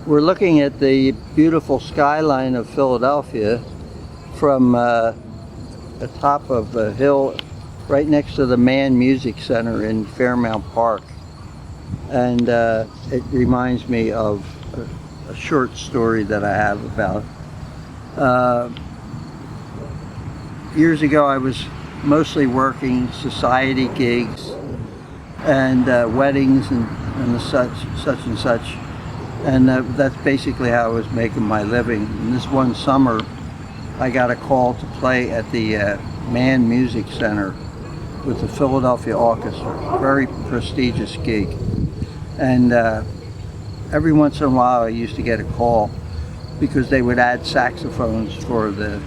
We're looking at the beautiful skyline of Philadelphia from the top of a hill right next to the Mann Music Center in Fairmount Park. And it reminds me of a short story that I have about years ago. I was mostly working society gigs and weddings and the such and such. And that's basically how I was making my living. And this one summer, I got a call to play at the Mann Music Center with the Philadelphia Orchestra. Very prestigious gig. And every once in a while, I used to get a call because they would add saxophones for the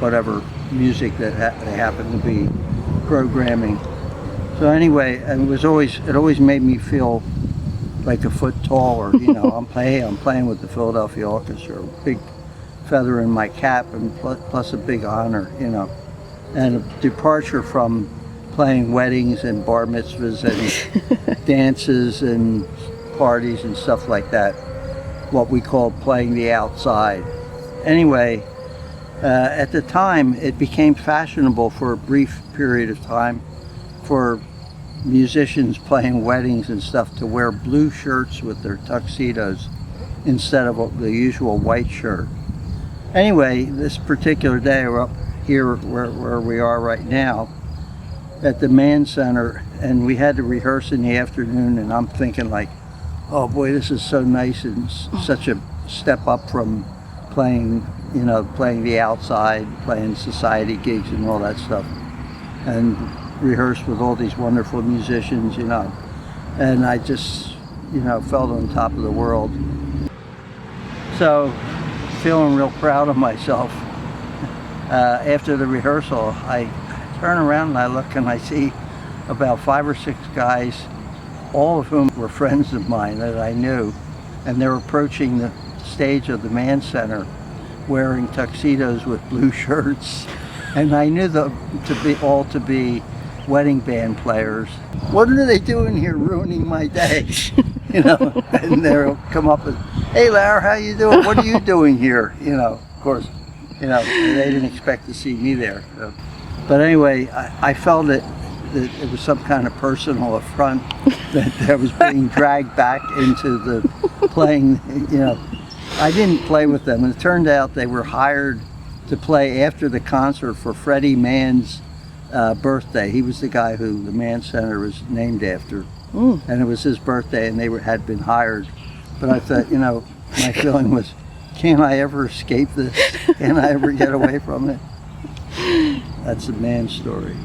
whatever music that they happened to be programming. So anyway, and it always made me feel like a foot taller, you know. I'm playing with the Philadelphia Orchestra, a big feather in my cap, and plus a big honor, you know. And a departure from playing weddings and bar mitzvahs and dances and parties and stuff like that, what we called playing the outside. Anyway, at the time, it became fashionable for a brief period of time for musicians playing weddings and stuff to wear blue shirts with their tuxedos instead of the usual white shirt. Anyway, this particular day, we're up here where we are right now at the Mann Center, and we had to rehearse in the afternoon, and I'm thinking like, oh boy, this is so nice and such a step up from playing, you know, playing the outside, playing society gigs and all that stuff. And rehearsed with all these wonderful musicians, you know, and I just, you know, felt on top of the world. So, feeling real proud of myself. After the rehearsal, I turn around and I look and I see about 5 or 6 guys, all of whom were friends of mine that I knew, and they're approaching the stage of the Mann Center wearing tuxedos with blue shirts, and I knew them to be wedding band players. What are they doing here ruining my day? You know, and they'll come up and, hey Larry, how you doing? What are you doing here? You know, of course, you know, they didn't expect to see me there. So. But anyway, I felt that it was some kind of personal affront that I was being dragged back into the playing, you know. I didn't play with them, and it turned out they were hired to play after the concert for Freddie Mann's birthday. He was the guy who the Mann Center was named after, and it was his birthday, and they had been hired. But I thought, you know, my feeling was, can't I ever escape this? Can't I ever get away from it? That's the Mann story.